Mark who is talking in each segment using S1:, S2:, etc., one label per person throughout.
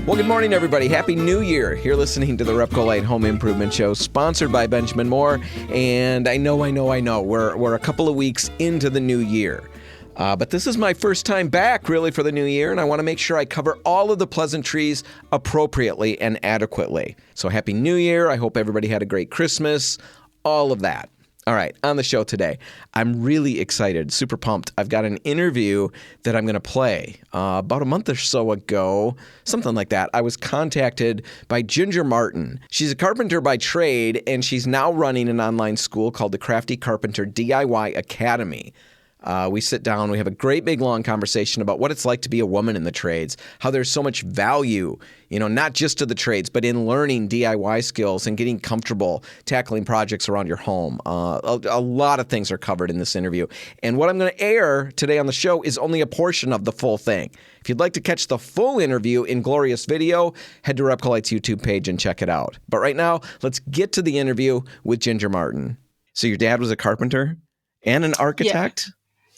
S1: Well, good morning, everybody. Happy New Year. You're listening to the RepcoLite Home Improvement Show, sponsored by Benjamin Moore. And I know. We're a couple of weeks into the new year. But this is my first time back, really, for the new year, and I want to make sure I cover all of the pleasantries appropriately and adequately. So happy New Year. I hope everybody had a great Christmas, all of that. All right, on the show today, I'm really excited, super pumped. I've got an interview that I'm going to play. About a month or so ago, something like that, I was contacted by Ginger Martin. She's a carpenter by trade, and she's now running an online school called the Crafty Carpenter DIY Academy. We sit down, we have a great big long conversation about what it's like to be a woman in the trades, how there's so much value, not just to the trades, but in learning DIY skills and getting comfortable tackling projects around your home. A lot of things are covered in this interview. And what I'm going to air today on the show is only a portion of the full thing. If you'd like to catch the full interview in glorious video, head to RepcoLite's YouTube page and check it out. But right now, let's get to the interview with Ginger Martin. So your dad was a carpenter and an architect?
S2: Yeah.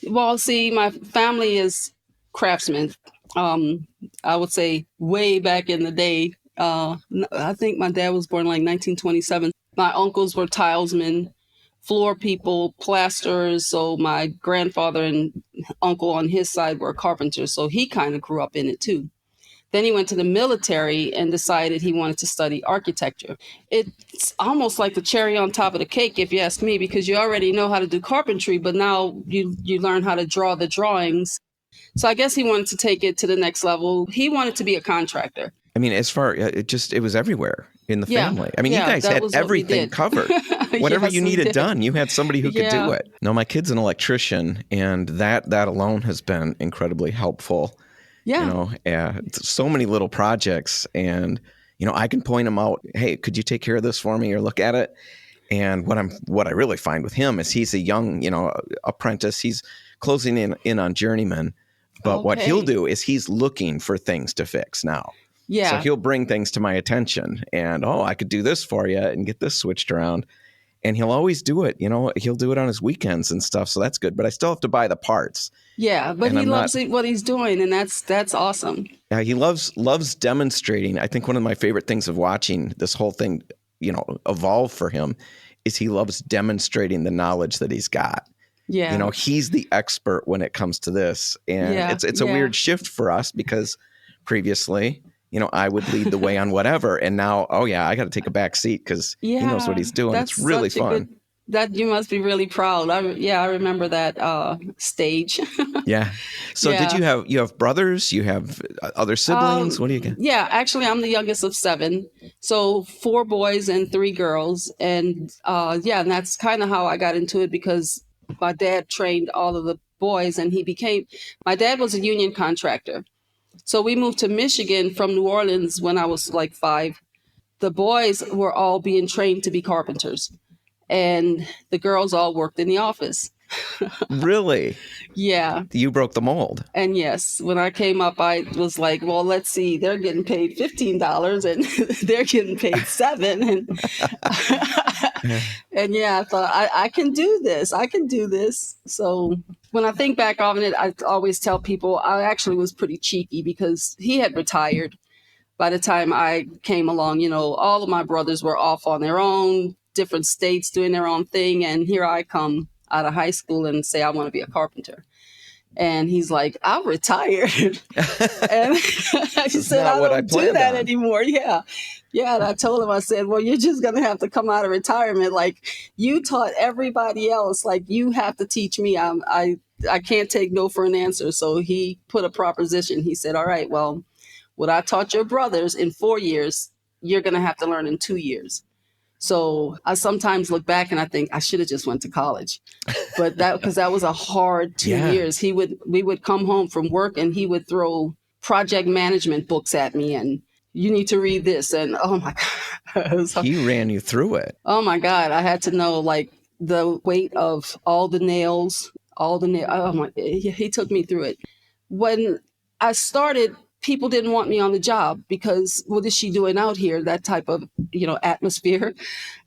S2: Well, see, my family is craftsmen. I would say way back in the day. I think my dad was born like 1927. My uncles were tilesmen, floor people, plasterers. So my grandfather and uncle on his side were carpenters. So he kind of grew up in it too. Then he went to the military and decided he wanted to study architecture. It's almost like the cherry on top of the cake, if you ask me, because you already know how to do carpentry, but now you learn how to draw the drawings. So I guess he wanted to take it to the next level. He wanted to be a contractor.
S1: I mean, it was everywhere in the family. I mean, you guys had everything covered. Whatever you needed done, you had somebody who could do it. No, my kid's an electrician, and that alone has been incredibly helpful. Yeah. So many little projects, and, I can point them out. Hey, could you take care of this for me or look at it? And what I really find with him is he's a young, apprentice. He's closing in on journeyman. But what he'll do is he's looking for things to fix now. Yeah. So he'll bring things to my attention and, I could do this for you and get this switched around. And he'll always do it. He'll do it on his weekends and stuff. So that's good. But I still have to buy the parts. Yeah, but he loves what he's doing, and that's awesome. Yeah, he loves demonstrating. I think one of my favorite things of watching this whole thing, evolve for him is he loves demonstrating the knowledge that he's got. Yeah. He's the expert when it comes to this. And it's a weird shift for us because previously, I would lead the way on whatever. And now, I got to take a back seat because he knows what he's doing. It's really fun. That you must be really proud. I remember that stage. Yeah. So did you have brothers? You have other siblings? What do you get? Yeah, actually, I'm the youngest of 7. So 4 boys and 3 girls. And and that's kind of how I got into it because my dad trained all of the boys and my dad was a union contractor. So we moved to Michigan from New Orleans when I was like 5. The boys were all being trained to be carpenters. And the girls all worked in the office. Really? Yeah. You broke the mold. And yes, when I came up, I was like, well, let's see, they're getting paid $15 and they're getting paid $7. And I thought, I can do this. I can do this. So when I think back on it, I always tell people I actually was pretty cheeky because he had retired. By the time I came along, all of my brothers were off on their own, different states doing their own thing. And here I come out of high school and say, I want to be a carpenter. And he's like, I'm retired. And I said, I don't do that anymore. Yeah. Yeah. And I told him, I said, well, you're just going to have to come out of retirement. Like you taught everybody else. Like you have to teach me. I can't take no for an answer. So he put a proposition. He said, all right, well, what I taught your brothers in 4 years, you're going to have to learn in 2 years. So I sometimes look back and I think I should have just went to college, but because that was a hard 2 years. We would come home from work and he would throw project management books at me and you need to read this. And oh my God. He ran you through it.
S2: Oh my God. I had to know like the weight of all the nails, he took me through it. When I started, people didn't want me on the job because what is she doing out here? That type of, atmosphere.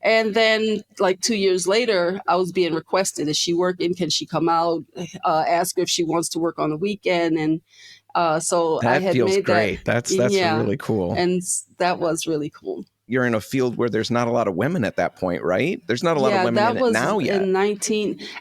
S2: And then like 2 years later, I was being requested, is she working? Can she come out? Ask her if she wants to work on the weekend. And So
S1: that
S2: I had
S1: feels
S2: made
S1: great. That's really cool.
S2: And that was really cool.
S1: You're in a field where there's not a lot of women at that point, right? There's not a lot of women in it now yet.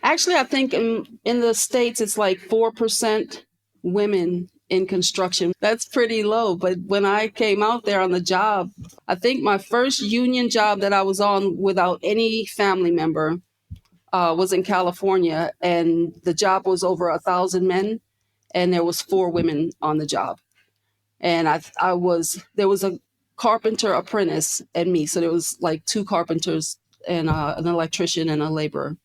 S2: Actually, I think in the States, it's like 4% women in construction. That's pretty low. But when I came out there on the job, I think my first union job that I was on without any family member was in California, and the job was over 1,000 men, and there was 4 women on the job. And there was a carpenter apprentice and me. So there was like 2 carpenters and an electrician and a laborer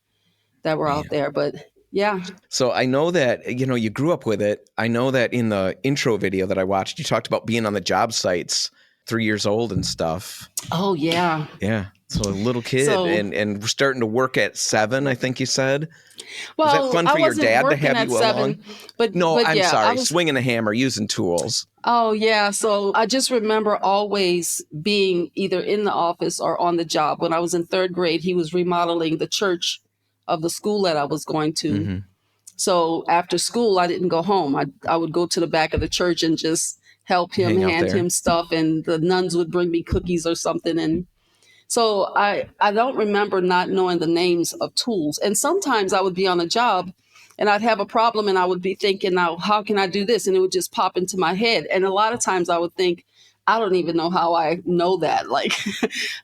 S2: that were out there. But yeah.
S1: So I know that, you grew up with it. I know that in the intro video that I watched, you talked about being on the job sites 3 years old and stuff.
S2: Oh, yeah.
S1: Yeah. So a little kid and starting to work at 7, I think you said.
S2: Well,
S1: was that fun for your dad to have you along? I'm sorry, swinging a hammer, using tools.
S2: Oh, yeah. So I just remember always being either in the office or on the job. When I was in 3rd grade, he was remodeling the church of the school that I was going to. Mm-hmm. So after school, I didn't go home. I would go to the back of the church and just help him, hand him stuff. And the nuns would bring me cookies or something. And so I don't remember not knowing the names of tools. And sometimes I would be on a job and I'd have a problem and I would be thinking, now, how can I do this? And it would just pop into my head. And a lot of times I would think, I don't even know how I know that. Like,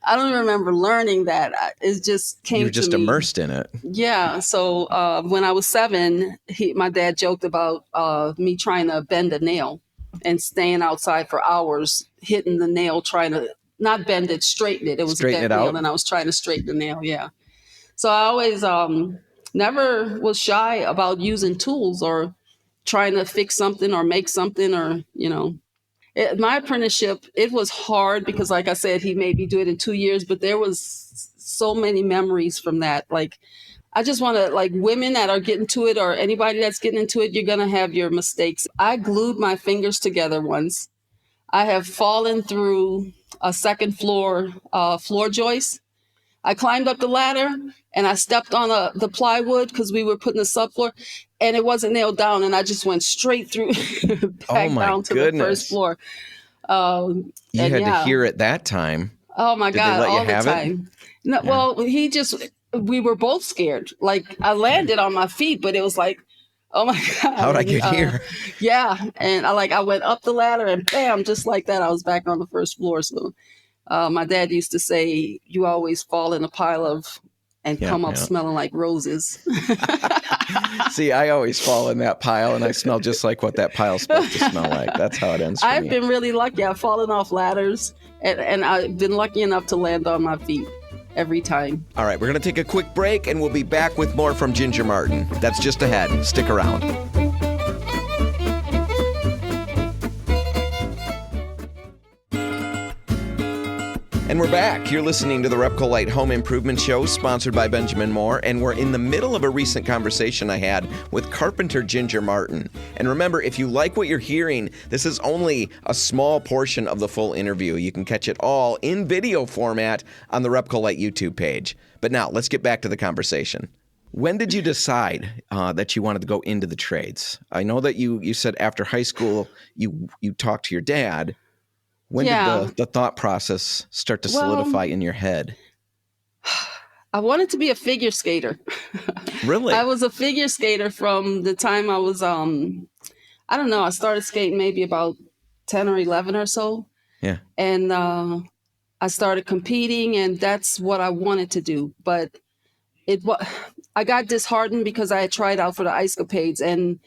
S2: I don't remember learning that. It just came to me.
S1: You're just immersed in it.
S2: Yeah. So when I was 7, my dad joked about me trying to bend a nail and staying outside for hours, hitting the nail, trying to not bend it, straighten it. It was a bent nail, and I was trying to straighten the nail. Yeah. So I always never was shy about using tools or trying to fix something or make something or, my apprenticeship, it was hard because, like I said, he made me do it in 2 years, but there was so many memories from that. Like, I just want to, like, women that are getting to it or anybody that's getting into it, you're going to have your mistakes. I glued my fingers together once. I have fallen through a 2nd floor floor joist. I climbed up the ladder and I stepped on the plywood because we were putting the subfloor, and it wasn't nailed down, and I just went straight through back down to the 1st floor.
S1: You had to hear it that time.
S2: Oh my God, all the time. No,
S1: Yeah.
S2: Well, we were both scared. Like, I landed on my feet, but it was like, oh my God.
S1: How'd I get here?
S2: Yeah. And I went up the ladder and bam, just like that, I was back on the 1st floor. So my dad used to say, you always fall in a pile of and come up smelling like roses.
S1: See, I always fall in that pile and I smell just like what that pile's supposed to smell like. That's how it ends for me.
S2: I've been really lucky. I've fallen off ladders and I've been lucky enough to land on my feet every time.
S1: All right, we're going to take a quick break and we'll be back with more from Ginger Martin. That's just ahead. Stick around. And we're back. You're listening to the RepcoLite Home Improvement Show, sponsored by Benjamin Moore, and we're in the middle of a recent conversation I had with Carpenter Ginger Martin. And remember, if you like what you're hearing, this is only a small portion of the full interview. You can catch it all in video format on the RepcoLite YouTube page. But now, let's get back to the conversation. When did you decide that you wanted to go into the trades? I know that you said after high school you talked to your dad. When did the thought process start to solidify in your head?
S2: I wanted to be a figure skater.
S1: Really?
S2: I was a figure skater from the time I was, I don't know, I started skating maybe about 10 or 11 or so.
S1: Yeah.
S2: And I started competing, and that's what I wanted to do. But I got disheartened because I had tried out for the Ice Capades, and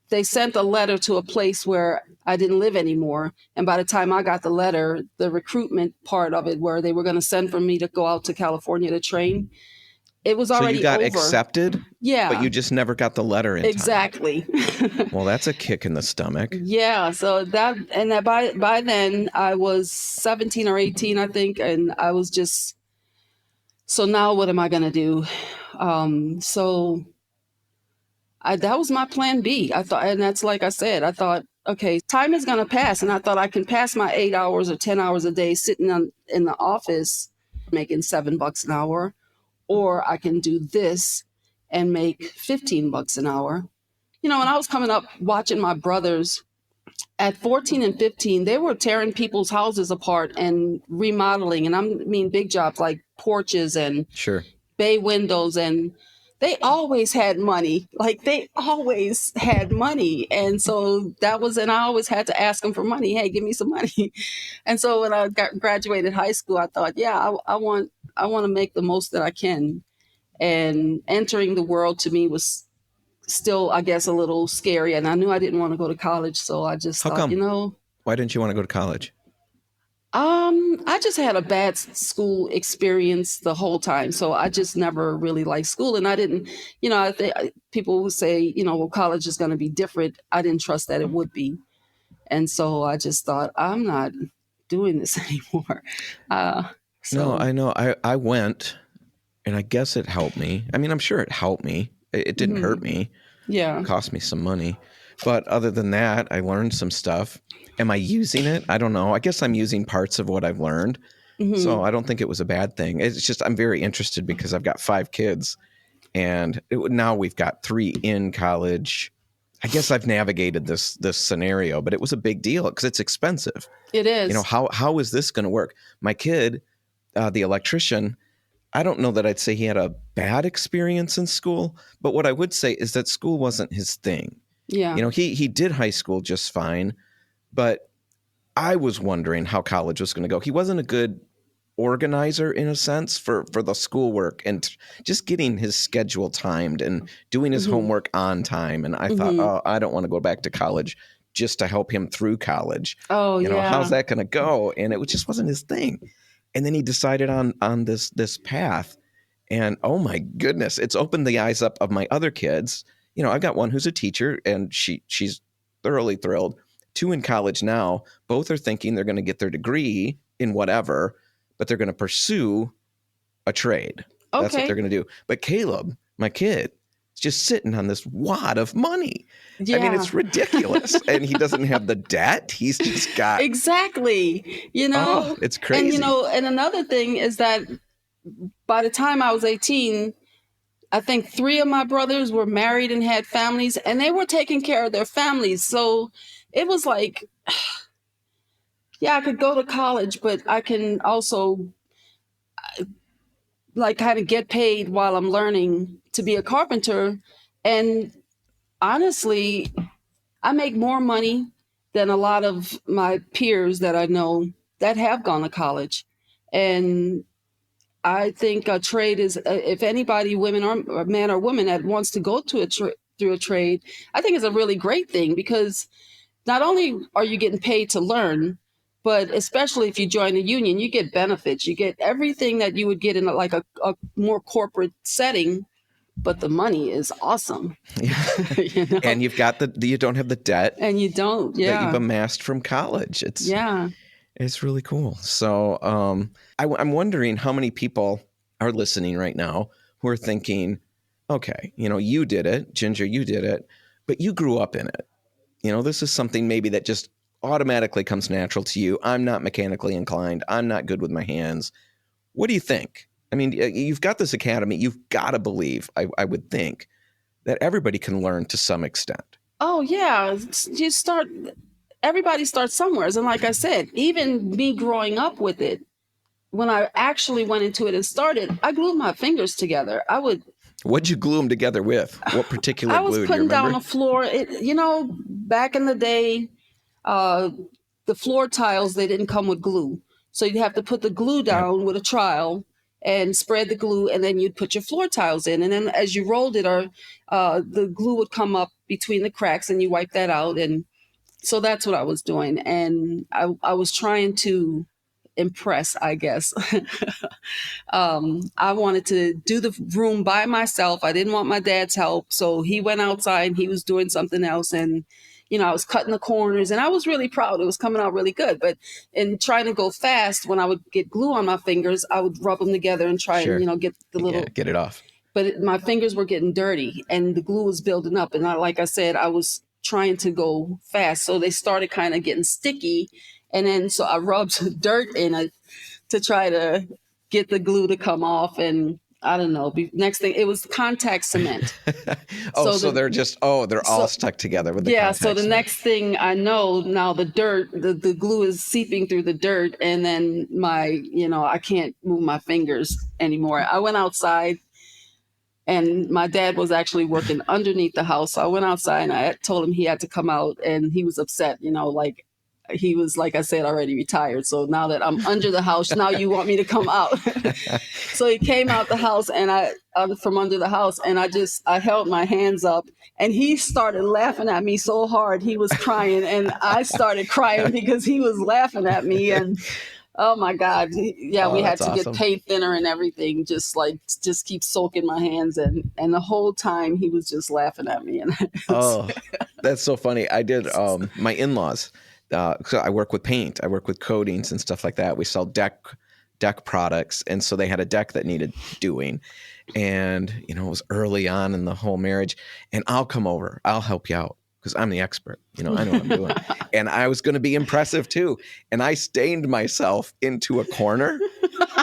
S2: they sent a letter to a place where I didn't live anymore. And by the time I got the letter, the recruitment part of it, where they were going to send for me to go out to California to train, it was already over. So you got
S1: accepted?
S2: Yeah.
S1: But you just never got the letter in time.
S2: Exactly.
S1: Well, that's a kick in the stomach.
S2: Yeah. So by then I was 17 or 18, I think. And I was just, so now what am I going to do? That was my plan B. I thought, and that's like I said, I thought, okay, time is going to pass. And I thought I can pass my 8 hours or 10 hours a day sitting in the office making $7 an hour, or I can do this and make $15 an hour. When I was coming up watching my brothers at 14 and 15, they were tearing people's houses apart and remodeling. And I mean, big jobs like porches and
S1: sure.
S2: bay windows. And they always had money. Like they always had money. And so and I always had to ask them for money. Hey, give me some money. And so when I graduated high school, I thought, yeah, I want to make the most that I can. And entering the world to me was still, I guess, a little scary. And I knew I didn't want to go to college. So I just
S1: How
S2: thought,
S1: come? Why didn't you want to go to college?
S2: I just had a bad school experience the whole time. So I just never really liked school. And I didn't, people would say, well, college is going to be different. I didn't trust that it would be. And so I just thought, I'm not doing this anymore.
S1: No, I know. I went, and I guess it helped me. I mean, I'm sure it helped me. It didn't hurt me.
S2: Yeah.
S1: It cost me some money. But other than that, I learned some stuff. Am I using it? I don't know. I guess I'm using parts of what I've learned. So I don't think it was a bad thing. It's just I'm very interested because I've got 5 kids. And now we've got 3 in college. I guess I've navigated this scenario, but it was a big deal because it's expensive.
S2: It is.
S1: How is this going to work? My kid, the electrician, I don't know that I'd say he had a bad experience in school, but what I would say is that school wasn't his thing.
S2: Yeah.
S1: He did high school just fine, but I was wondering how college was going to go. He wasn't a good organizer in a sense for the schoolwork and just getting his schedule timed and doing his homework on time. And I thought, oh, I don't want to go back to college just to help him through college.
S2: Oh,
S1: How's that going to go? And it just wasn't his thing. And then he decided on this path. And oh my goodness, it's opened the eyes up of my other kids. I've got one who's a teacher and she's thoroughly thrilled. 2 in college now. Both are thinking they're going to get their degree in whatever, but they're going to pursue a trade.
S2: Okay.
S1: That's what they're going to do. But Caleb, my kid, is just sitting on this wad of money.
S2: Yeah.
S1: I mean, it's ridiculous. And he doesn't have the debt. He's just got...
S2: Exactly.
S1: Oh, it's crazy.
S2: And another thing is that by the time I was 18, I think 3 of my brothers were married and had families, and they were taking care of their families. So it was like, yeah, I could go to college, but I can also kind of get paid while I'm learning to be a carpenter. And honestly, I make more money than a lot of my peers that I know that have gone to college. And I think a trade is, if anybody, women or man or woman that wants to go to through a trade, I think it's a really great thing because not only are you getting paid to learn, but especially if you join a union, you get benefits. You get everything that you would get in a more corporate setting, but the money is awesome.
S1: Yeah. And you've got you don't have the debt.
S2: And you don't,
S1: that you've amassed from college. It's really cool. So I'm wondering how many people are listening right now who are thinking, okay, you did it, Ginger, you did it, but you grew up in it. This is something maybe that just automatically comes natural to you. I'm not mechanically inclined. I'm not good with my hands. What do you think? I mean, you've got this academy. You've got to believe, I would think, that everybody can learn to some extent.
S2: Oh, yeah. Everybody starts somewhere. And like I said, even me growing up with it, when I actually went into it and started, I glued my fingers together.
S1: What'd you glue them together with? What particular glue?
S2: I was putting down a floor. Back in the day, the floor tiles, they didn't come with glue. So you'd have to put the glue down with a trowel and spread the glue, and then you'd put your floor tiles in. And then as you rolled it, the glue would come up between the cracks, and you wipe that out. And so that's what I was doing. And I was trying to impress, I guess. I wanted to do the room by myself. I didn't want my dad's help. So he went outside and he was doing something else. And, I was cutting the corners and I was really proud. It was coming out really good. But in trying to go fast, when I would get glue on my fingers, I would rub them together and try and, get the little...
S1: get it off.
S2: But my fingers were getting dirty and the glue was building up. And like I said, I was trying to go fast. So they started kind of getting sticky. And then so I rubbed dirt in it to try to get the glue to come off. And I don't know. Next thing, it was contact cement.
S1: They're all stuck together with the contact
S2: so the
S1: cement.
S2: next thing I know, now the dirt, the glue is seeping through the dirt, and then I can't move my fingers anymore. I went outside, and my dad was actually working underneath the house. So I went outside and I told him he had to come out, and he was upset, like he was, like I said, already retired. So now that I'm under the house, now you want me to come out. So he came out the house and from under the house, and I held my hands up, and he started laughing at me so hard. He was crying, and I started crying because he was laughing at me. And oh my God. Yeah, we had to get paint thinner and everything, just keep soaking my hands. And the whole time he was just laughing at me. And
S1: that's so funny. I did my in-laws. So I work with paint. I work with coatings and stuff like that. We sell deck products. And so they had a deck that needed doing. And, it was early on in the whole marriage. And I'll come over. I'll help you out because I'm the expert. I know what I'm doing. And I was going to be impressive too. And I stained myself into a corner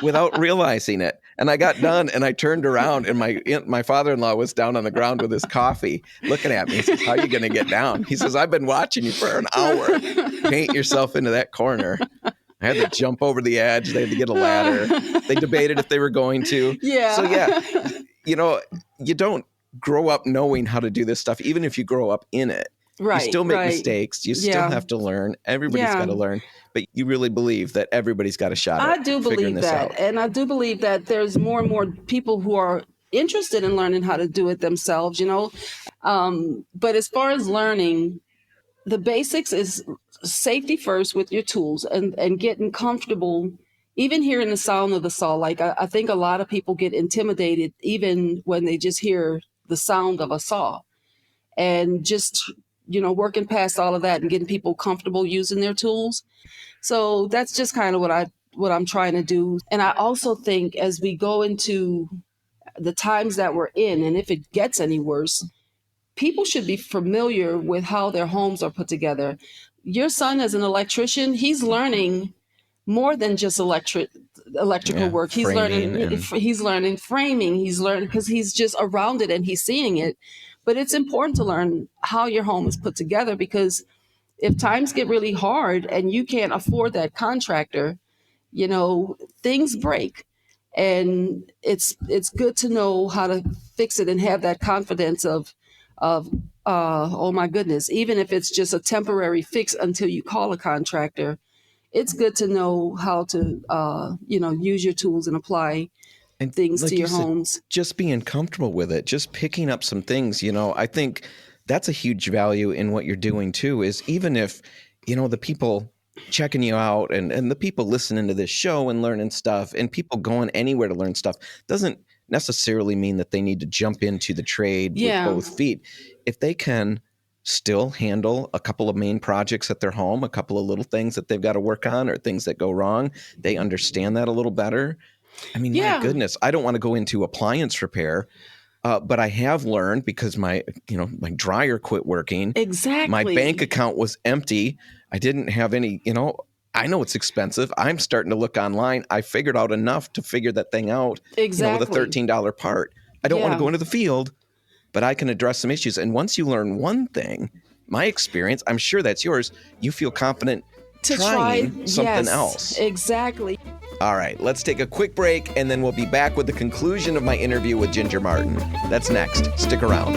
S1: without realizing it. And I got done and I turned around, and my father-in-law was down on the ground with his coffee looking at me. He says, "How are you going to get down?" He says, "I've been watching you for an hour. Paint yourself into that corner." I had to jump over the edge. They had to get a ladder. They debated if they were going to.
S2: Yeah.
S1: So yeah, you don't grow up knowing how to do this stuff, even if you grow up in it.
S2: Right.
S1: You still make mistakes. You still have to learn. Everybody's got to learn. But you really believe that everybody's got a shot at figuring this out. I do believe that.
S2: And I do believe that there's more and more people who are interested in learning how to do it themselves, But as far as learning, the basics is safety first with your tools and getting comfortable. Even hearing the sound of the saw, like I think a lot of people get intimidated even when they just hear the sound of a saw. And just working past all of that and getting people comfortable using their tools. So that's just kind of what I'm trying to do. And I also think as we go into the times that we're in, and if it gets any worse, people should be familiar with how their homes are put together. Your son, as an electrician, he's learning more than just electrical work. He's learning framing. He's learning because he's just around it and he's seeing it. But it's important to learn how your home is put together, because if times get really hard and you can't afford that contractor, things break. And it's good to know how to fix it and have that confidence of oh my goodness, even if it's just a temporary fix until you call a contractor, it's good to know how to use your tools and apply things to your homes.
S1: Just being comfortable with it, just picking up some things, I think that's a huge value in what you're doing too, is even if, the people checking you out and the people listening to this show and learning stuff and people going anywhere to learn stuff doesn't necessarily mean that they need to jump into the trade with both feet. If they can still handle a couple of main projects at their home, a couple of little things that they've got to work on or things that go wrong, they understand that a little better. I mean, my goodness, I don't want to go into appliance repair, but I have learned because my dryer quit working.
S2: Exactly.
S1: My bank account was empty. I didn't have any, I know it's expensive. I'm starting to look online. I figured out enough to figure that thing out.
S2: Exactly.
S1: With a $13 part. I don't want to go into the field, but I can address some issues. And once you learn one thing, my experience, I'm sure that's yours, you feel confident trying something else.
S2: Exactly.
S1: All right, let's take a quick break, and then we'll be back with the conclusion of my interview with Ginger Martin. That's next. Stick around.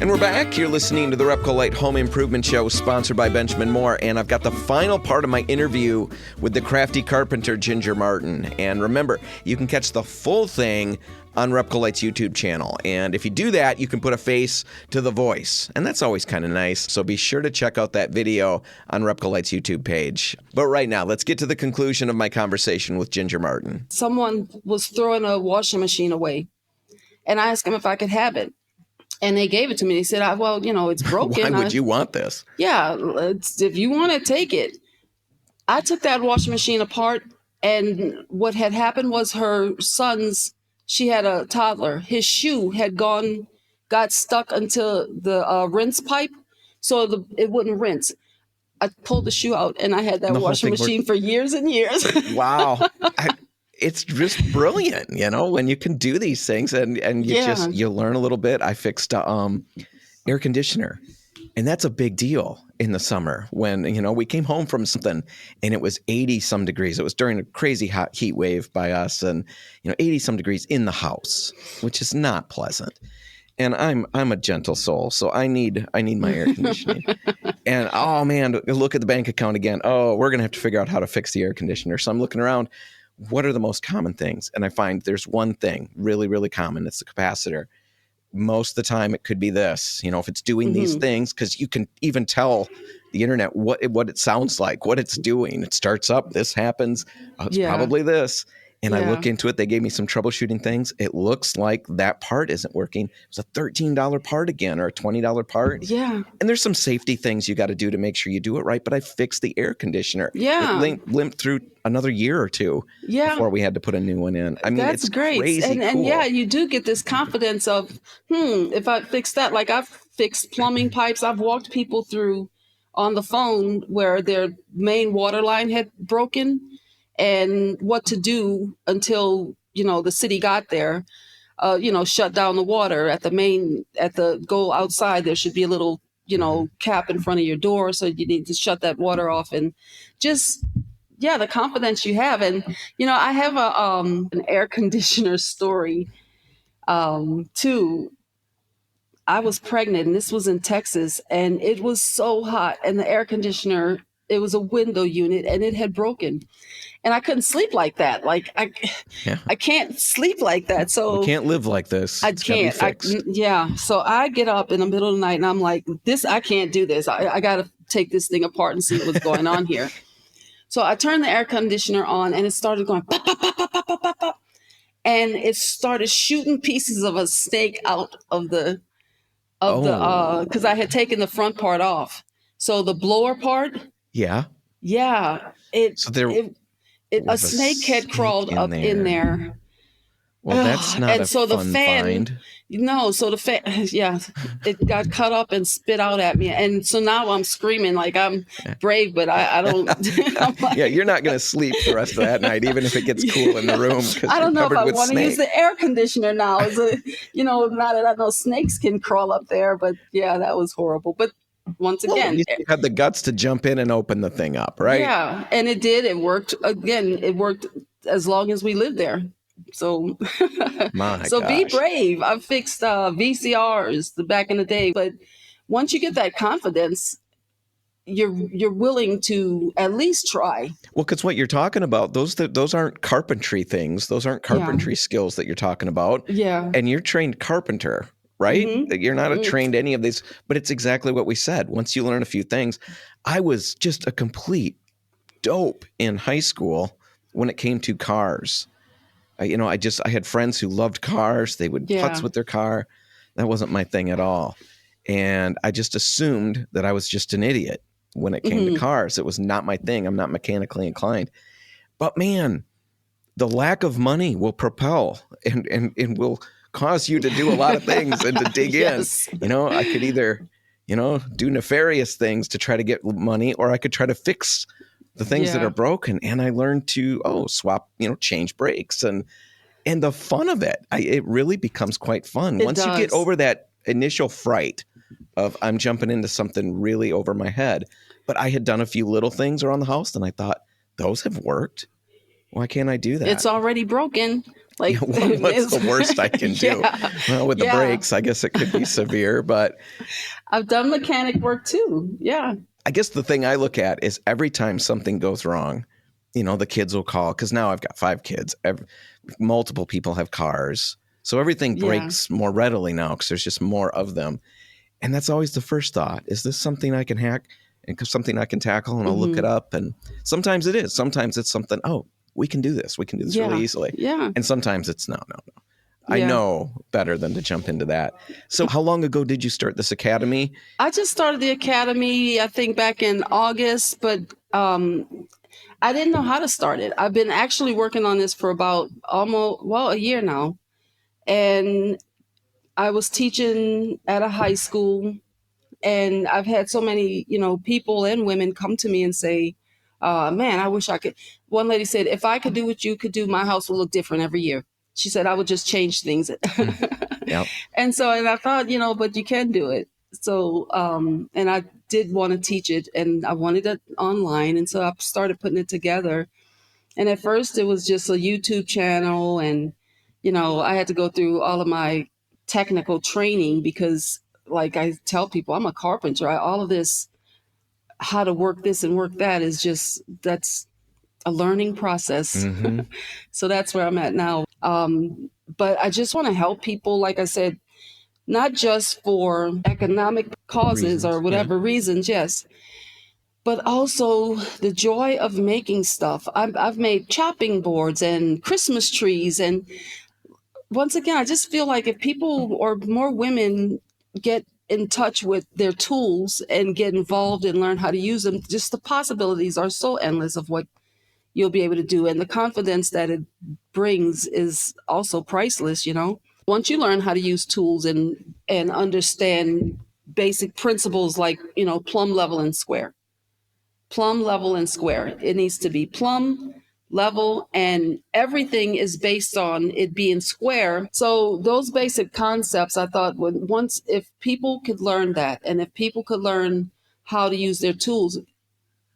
S1: And we're back. You're listening to the RepcoLite Home Improvement Show, sponsored by Benjamin Moore. And I've got the final part of my interview with the Crafty Carpenter, Ginger Martin. And remember, you can catch the full thing on RepcoLite's YouTube channel. And if you do that, you can put a face to the voice. And that's always kind of nice. So be sure to check out that video on RepcoLite's YouTube page. But right now, let's get to the conclusion of my conversation with Ginger Martin.
S2: Someone was throwing a washing machine away, and I asked him if I could have it. And they gave it to me. They said, it's broken.
S1: Why would you want this?
S2: Yeah, if you want it, take it. I took that washing machine apart, and what had happened was she had a toddler. His shoe had got stuck into the rinse pipe, so it wouldn't rinse. I pulled the shoe out and I had that washing machine for years and years.
S1: Wow. It's just brilliant, when you can do these things and you learn a little bit. I fixed air conditioner, and that's a big deal in the summer when, we came home from something and it was 80 some degrees. It was during a crazy hot heat wave by us, and 80 some degrees in the house, which is not pleasant. And I'm a gentle soul, so I need my air conditioning. And oh man, look at the bank account again. Oh, we're gonna have to figure out how to fix the air conditioner. So I'm looking around. What are the most common things? And I find there's one thing really, really common. It's the capacitor. Most of the time it could be this, if it's doing these things, because you can even tell the internet what it sounds like, what it's doing. It starts up, this happens, it's probably this. And I look into it. They gave me some troubleshooting things. It looks like that part isn't working. It was a $13 part again, or a $20 part.
S2: Yeah.
S1: And there's some safety things you got to do to make sure you do it right. But I fixed the air conditioner.
S2: Yeah.
S1: It limped through another year or two before we had to put a new one in. I mean,
S2: that's
S1: it's
S2: great.
S1: Crazy
S2: and yeah, you do get this confidence of, if I fix that, like I've fixed plumbing pipes. I've walked people through on the phone where their main water line had broken, and what to do until, the city got there, shut down the water at the go outside. There should be a little, cap in front of your door. So you need to shut that water off, and just, the confidence you have. And, I have an air conditioner story, too. I was pregnant, and this was in Texas, and it was so hot, and the air conditioner, it was a window unit, and it had broken. And I couldn't sleep like that. Like I can't sleep like that. So
S1: we can't live like this.
S2: I can't. So I get up in the middle of the night and I'm like, I can't do this. I got to take this thing apart and see what's going on here. So I turned the air conditioner on, and it started going pop, pop, pop, pop, pop, pop, pop, pop. And it started shooting pieces of a snake out of because I had taken the front part off. So the blower part.
S1: Yeah.
S2: Yeah. A snake had crawled up in there.
S1: Well, that's not a fun find.
S2: No, so the fan, it got cut up and spit out at me. And so now I'm screaming like I'm brave, but I don't.
S1: You're not going to sleep the rest of that night, even if it gets cool in the room.
S2: I don't know if I want to use the air conditioner now. Now that I know snakes can crawl up there, but that was horrible. But once again,
S1: you had the guts to jump in and open the thing up, right?
S2: Yeah, and it did. It worked. Again, it worked as long as we lived there. So, be brave. I've fixed VCRs back in the day, but once you get that confidence, you're willing to at least try.
S1: Well, because what you're talking about, those aren't carpentry things. Those aren't carpentry skills that you're talking about.
S2: Yeah,
S1: and you're trained carpenter. Right? Mm-hmm. You're not trained any of these, but it's exactly what we said. Once you learn a few things, I was just a complete dope in high school when it came to cars. I had friends who loved cars. They would putz with their car. That wasn't my thing at all. And I just assumed that I was just an idiot when it came to cars. It was not my thing. I'm not mechanically inclined. But man, the lack of money will propel and will cause you to do a lot of things and to dig in. I could either, do nefarious things to try to get money, or I could try to fix the things that are broken. And I learned to, swap, change brakes and the fun of it. It really becomes quite fun. Once you get over that initial fright of I'm jumping into something really over my head. But I had done a few little things around the house and I thought, those have worked. Why can't I do that?
S2: It's already broken. Like,
S1: what's the worst I can do? Well, with the brakes, I guess it could be severe, but
S2: I've done mechanic work too. Yeah.
S1: I guess the thing I look at is every time something goes wrong, the kids will call, because now I've got 5 kids. Multiple people have cars. So everything breaks more readily now because there's just more of them. And that's always the first thought. Is this something I can hack and something I can tackle? And I'll look it up. And sometimes it is. Sometimes it's something, we can do this. We can do this really easily.
S2: Yeah.
S1: And sometimes it's no. I know better than to jump into that. So how long ago did you start this academy?
S2: I just started the academy, I think back in August, but I didn't know how to start it. I've been actually working on this for about a year now. And I was teaching at a high school, And I've had so many, people and women come to me and say, man, I wish I could. One lady said, if I could do what you could do, my house will look different every year. She said, I would just change things.
S1: Yep.
S2: And I thought, but you can do it. So, and I did want to teach it, and I wanted it online. And so I started putting it together. And at first it was just a YouTube channel, and, I had to go through all of my technical training because, like I tell people, I'm a carpenter. All of this, how to work this and work that that's a learning process.
S1: Mm-hmm.
S2: So that's where I'm at now. But I just want to help people, like I said, not just for economic causes or whatever reasons, yes, but also the joy of making stuff. I've made chopping boards and Christmas trees. And once again, I just feel like if people or more women get in touch with their tools and get involved and learn how to use them, just the possibilities are so endless of what you'll be able to do. And the confidence that it brings is also priceless, Once you learn how to use tools and understand basic principles like, plumb, level, and square. Plumb, level, and square. It needs to be plumb, level, and everything is based on it being square. So those basic concepts, I thought, if people could learn that, and if people could learn how to use their tools,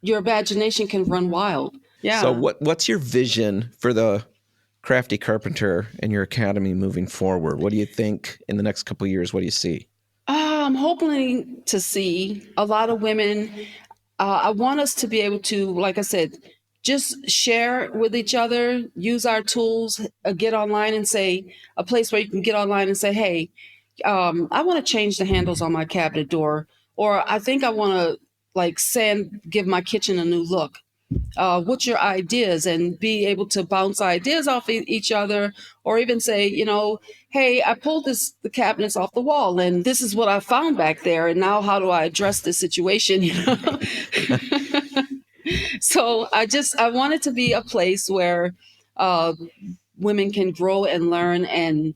S2: your imagination can run wild. Yeah.
S1: So what's your vision for the Crafty Carpenter and your academy moving forward? What do you think in the next couple of years? What do you see?
S2: I'm hoping to see a lot of women. I want us to be able to, like I said, just share with each other, use our tools, get online and say, a place where you can get online and say, hey, I want to change the handles on my cabinet door, or I think I want to give my kitchen a new look. What's your ideas? And be able to bounce ideas off each other, or even say, hey, I pulled the cabinets off the wall and this is what I found back there. And now how do I address this situation? So I want it to be a place where women can grow and learn and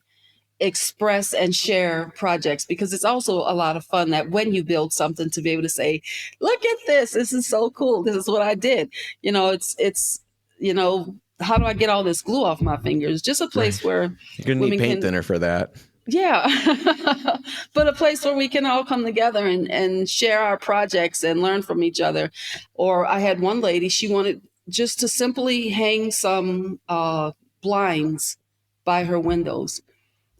S2: express and share projects, because it's also a lot of fun that when you build something to be able to say, look at this is so cool, this is what I did. It's how do I get all this glue off my fingers? Just a place where
S1: you're gonna need paint thinner for that.
S2: Yeah. But a place where we can all come together and share our projects and learn from each other. Or I had one lady, she wanted just to simply hang some blinds by her windows.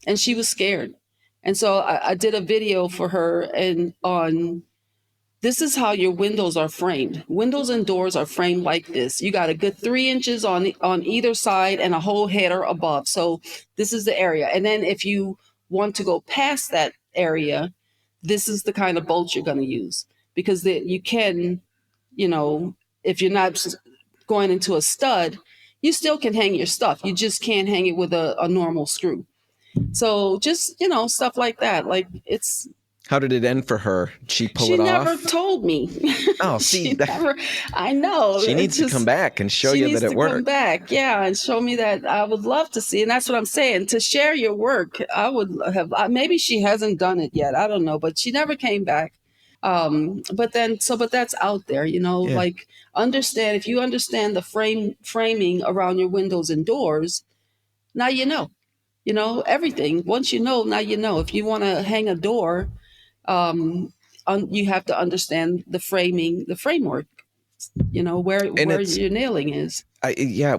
S2: And she was scared. And so I did a video for her this is how your windows are framed. Windows and doors are framed like this. You got a good 3 inches on either side and a whole header above. So this is the area. And then if you want to go past that area, this is the kind of bolt you're going to use. Because you can, if you're not going into a stud, you still can hang your stuff. You just can't hang it with a normal screw. So just, stuff like that. Like it's.
S1: How did it end for her? She off?
S2: She never told me.
S1: Oh, see.
S2: I know.
S1: She needs to come back and show you that it worked.
S2: Come back, yeah, and show me that. I would love to see. And that's what I'm saying. To share your work, I would have. Maybe she hasn't done it yet. I don't know. But she never came back. But that's out there, like understand. If you understand the framing around your windows and doors, now everything. Once now if you want to hang a door, you have to understand the framework, where your nailing is.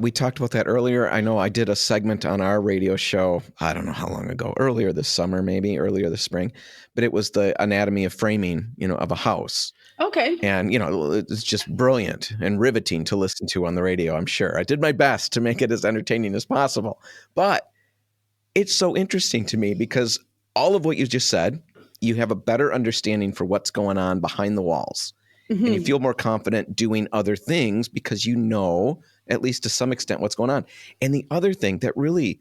S1: We talked about that earlier. I know I did a segment on our radio show, I don't know how long ago, earlier this summer, maybe earlier this spring, but it was the anatomy of framing, of a house.
S2: Okay.
S1: And, it's just brilliant and riveting to listen to on the radio, I'm sure. I did my best to make it as entertaining as possible, but it's so interesting to me because all of what you just said, you have a better understanding for what's going on behind the walls. Mm-hmm. And you feel more confident doing other things because at least to some extent, what's going on. And the other thing that really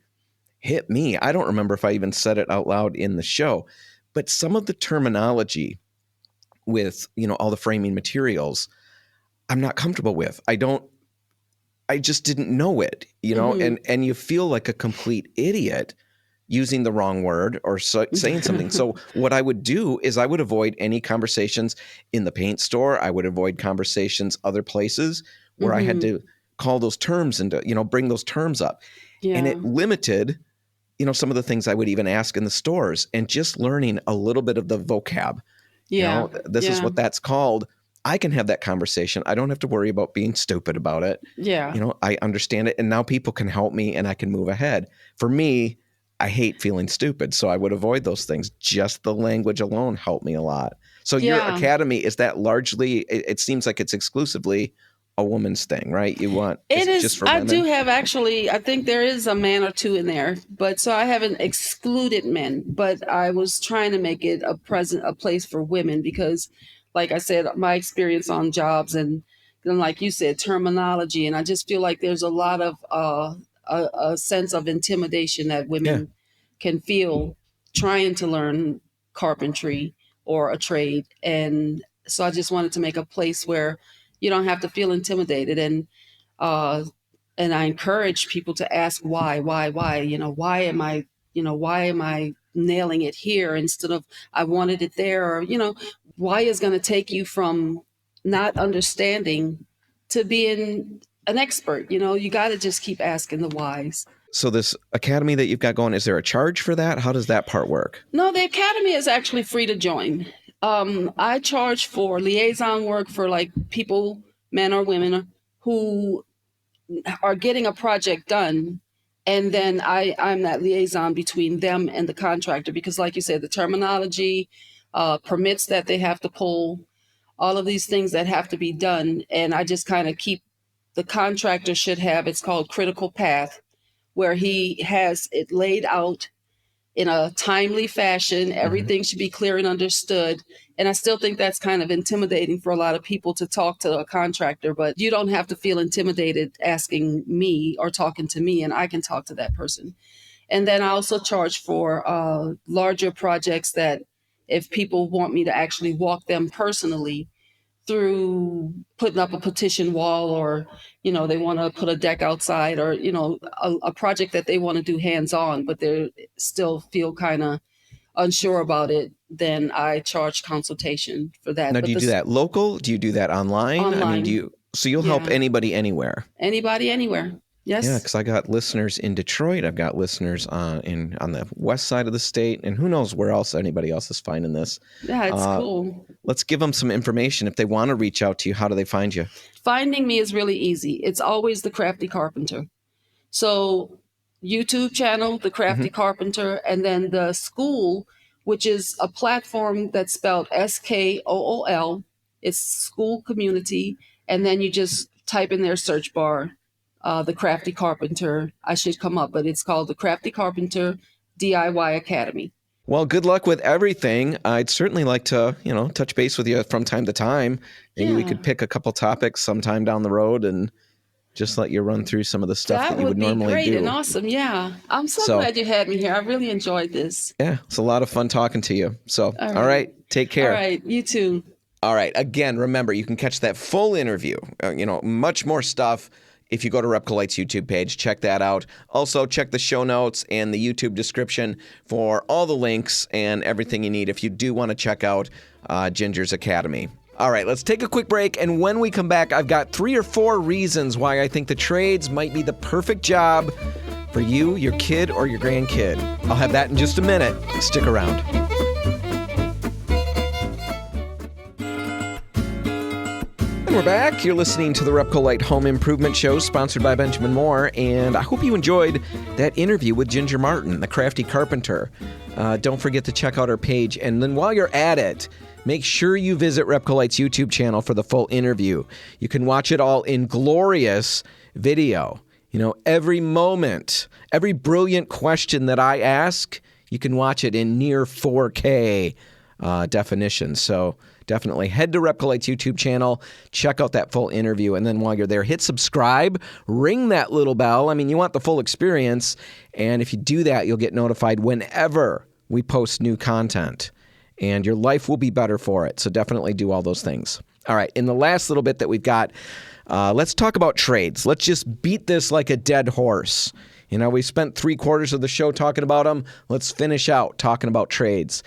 S1: hit me, I don't remember if I even said it out loud in the show, but some of the terminology with, all the framing materials, I'm not comfortable with. I just didn't know it, mm-hmm. and you feel like a complete idiot, using the wrong word or saying something. So what I would do is I would avoid any conversations in the paint store. I would avoid conversations other places where I had to call those terms and, bring those terms up. Yeah. And it limited, some of the things I would even ask in the stores, and just learning a little bit of the vocab.
S2: Yeah.
S1: This is what that's called. I can have that conversation. I don't have to worry about being stupid about it.
S2: Yeah.
S1: I understand it. And now people can help me and I can move ahead. For me, I hate feeling stupid. So I would avoid those things. Just the language alone helped me a lot. So your academy, is that largely, it seems like it's exclusively a woman's thing, right?
S2: It is just for women? I do have I think there is a man or two in there, but so I haven't excluded men, but I was trying to make it a place for women because, like I said, my experience on jobs and then, like you said, terminology. And I just feel like there's a lot of a sense of intimidation that women can feel trying to learn carpentry or a trade. And so I just wanted to make a place where you don't have to feel intimidated. And I encourage people to ask why, why am I nailing it here instead of I wanted it there, or, why is going to take you from not understanding to being an expert. You got to just keep asking the whys.
S1: So this academy that you've got going, is there a charge for that? How does that part work?
S2: No, the academy is actually free to join. I charge for liaison work for like people, men or women, who are getting a project done. And then I'm that liaison between them and the contractor, because like you said, the terminology, permits that they have to pull, all of these things that have to be done. And I just kind of keep, the contractor should have, it's called critical path, where he has it laid out in a timely fashion. Everything should be clear and understood. And I still think that's kind of intimidating for a lot of people to talk to a contractor, but you don't have to feel intimidated asking me or talking to me, and I can talk to that person. And then I also charge for larger projects that if people want me to actually walk them personally through putting up a petition wall, or, they want to put a deck outside, or, a project that they want to do hands-on, but they still feel kind of unsure about it, then I charge consultation for that.
S1: Now, do you do that local? Do you do that online?
S2: Online.
S1: So you'll help anybody anywhere?
S2: Anybody, anywhere. Yes.
S1: Yeah, because I got listeners in Detroit. I've got listeners on the west side of the state, and who knows where else anybody else is finding this.
S2: Yeah, it's cool.
S1: Let's give them some information. If they want to reach out to you, how do they find you?
S2: Finding me is really easy. It's always the Crafty Carpenter. So YouTube channel, the Crafty Carpenter, and then the school, which is a platform that's spelled SKOOL. It's school community. And then you just type in their search bar, the Crafty Carpenter. I should come up, but it's called the Crafty Carpenter DIY Academy.
S1: Well, good luck with everything. I'd certainly like to, touch base with you from time to time. Maybe we could pick a couple topics sometime down the road and just let you run through some of the stuff that you would normally do.
S2: That would be great and awesome. Yeah. I'm so glad you had me here. I really enjoyed this.
S1: Yeah. It's a lot of fun talking to you. So, all right. Take care.
S2: All right. You too.
S1: All right. Again, remember, you can catch that full interview, much more stuff if you go to RepcoLite's YouTube page. Check that out. Also, check the show notes and the YouTube description for all the links and everything you need if you do want to check out Ginger's Academy. All right, let's take a quick break, and when we come back, I've got 3 or 4 reasons why I think the trades might be the perfect job for you, your kid, or your grandkid. I'll have that in just a minute. Stick around. And we're back. You're listening to the RepcoLite Home Improvement Show, sponsored by Benjamin Moore, and I hope you enjoyed that interview with Ginger Martin, the Crafty Carpenter. Don't forget to check out our page, and then while you're at it, make sure you visit RepcoLite's YouTube channel for the full interview. You can watch it all in glorious video. Every moment, every brilliant question that I ask, you can watch it in near 4K definition. So definitely head to RepcoLite's YouTube channel, check out that full interview, and then while you're there, hit subscribe, ring that little bell. You want the full experience, and if you do that, you'll get notified whenever we post new content. And your life will be better for it. So definitely do all those things. All right, in the last little bit that we've got, let's talk about trades. Let's just beat this like a dead horse. We spent 3/4 of the show talking about them. Let's finish out talking about trades.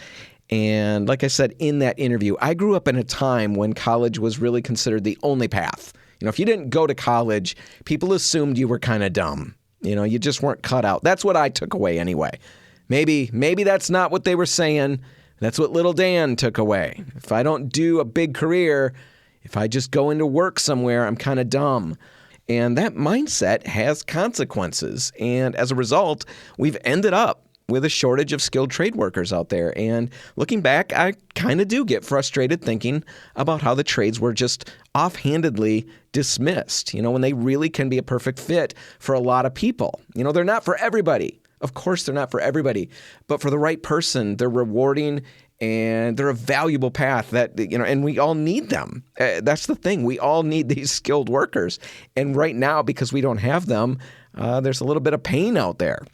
S1: And like I said in that interview, I grew up in a time when college was really considered the only path. If you didn't go to college, people assumed you were kind of dumb. You just weren't cut out. That's what I took away anyway. Maybe that's not what they were saying. That's what little Dan took away. If I don't do a big career, if I just go into work somewhere, I'm kind of dumb. And that mindset has consequences. And as a result, we've ended up with a shortage of skilled trade workers out there. And looking back, I kind of do get frustrated thinking about how the trades were just offhandedly dismissed, when they really can be a perfect fit for a lot of people. They're not for everybody. Of course, they're not for everybody. But for the right person, they're rewarding and they're a valuable path that, and we all need them. That's the thing. We all need these skilled workers. And right now, because we don't have them, there's a little bit of pain out there.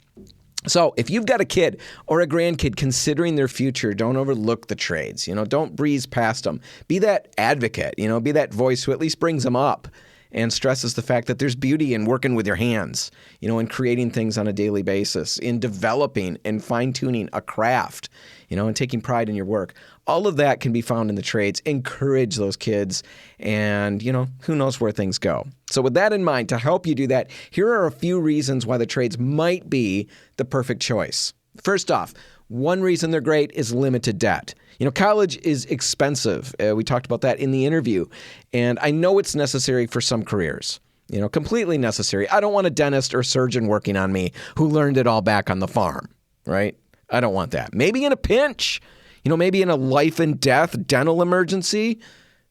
S1: So if you've got a kid or a grandkid considering their future, don't overlook the trades. Don't breeze past them. Be that advocate, be that voice who at least brings them up and stresses the fact that there's beauty in working with your hands, in creating things on a daily basis, in developing and fine-tuning a craft, and taking pride in your work. All of that can be found in the trades. Encourage those kids and, who knows where things go. So with that in mind, to help you do that, here are a few reasons why the trades might be the perfect choice. First off, one reason they're great is limited debt. College is expensive. We talked about that in the interview. And I know it's necessary for some careers, completely necessary. I don't want a dentist or surgeon working on me who learned it all back on the farm, right? I don't want that. Maybe in a pinch, maybe in a life and death dental emergency,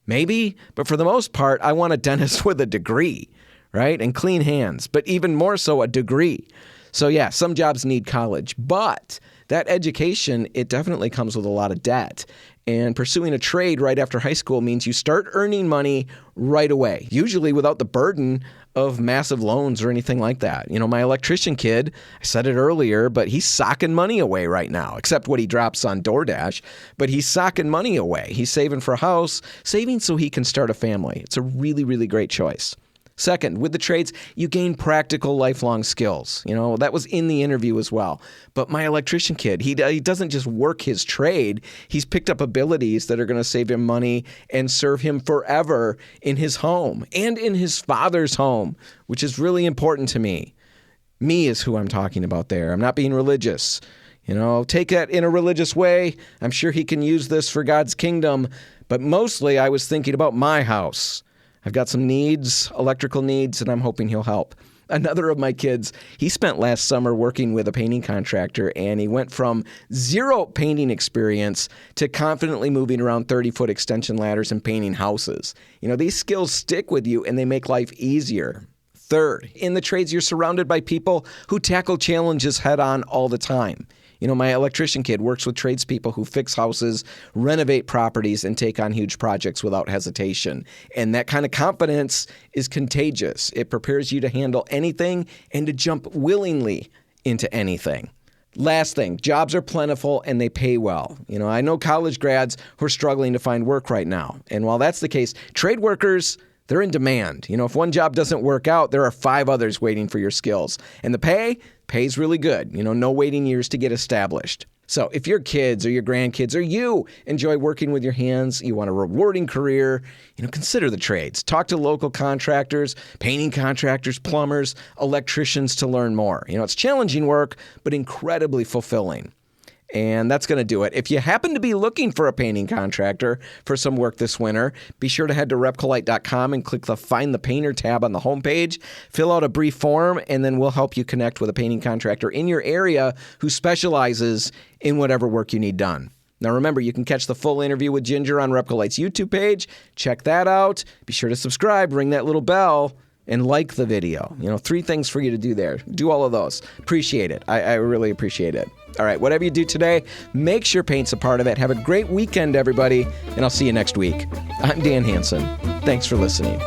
S1: maybe. But for the most part, I want a dentist with a degree, right? And clean hands, but even more so a degree. So yeah, some jobs need college, but that education, it definitely comes with a lot of debt. And pursuing a trade right after high school means you start earning money right away, usually without the burden of massive loans or anything like that. My electrician kid, I said it earlier, but he's socking money away right now, except what he drops on DoorDash. But he's socking money away. He's saving for a house, saving so he can start a family. It's a really, really great choice. Second, with the trades, you gain practical lifelong skills. That was in the interview as well. But my electrician kid, he doesn't just work his trade. He's picked up abilities that are going to save him money and serve him forever in his home and in his father's home, which is really important to me. Me is who I'm talking about there. I'm not being religious. Take that in a religious way. I'm sure he can use this for God's kingdom. But mostly I was thinking about my house. I've got some needs, electrical needs, and I'm hoping he'll help. Another of my kids, he spent last summer working with a painting contractor, and he went from zero painting experience to confidently moving around 30-foot extension ladders and painting houses. These skills stick with you, and they make life easier. Third, in the trades, you're surrounded by people who tackle challenges head-on all the time. My electrician kid works with tradespeople who fix houses, renovate properties, and take on huge projects without hesitation. And that kind of confidence is contagious. It prepares you to handle anything and to jump willingly into anything. Last thing, jobs are plentiful and they pay well. I know college grads who are struggling to find work right now. And while that's the case, trade workers, they're in demand. If one job doesn't work out, there are 5 others waiting for your skills. And the pays really good. No waiting years to get established. So if your kids or your grandkids or you enjoy working with your hands, you want a rewarding career, consider the trades. Talk to local contractors, painting contractors, plumbers, electricians to learn more. It's challenging work, but incredibly fulfilling. And that's going to do it. If you happen to be looking for a painting contractor for some work this winter, be sure to head to RepcoLite.com and click the Find the Painter tab on the homepage. Fill out a brief form, and then we'll help you connect with a painting contractor in your area who specializes in whatever work you need done. Now remember, you can catch the full interview with Ginger on RepcoLite's YouTube page. Check that out. Be sure to subscribe, ring that little bell, and like the video. 3 things for you to do there. Do all of those. Appreciate it. I really appreciate it. All right, whatever you do today, make sure paint's a part of it. Have a great weekend, everybody, and I'll see you next week. I'm Dan Hansen. Thanks for listening.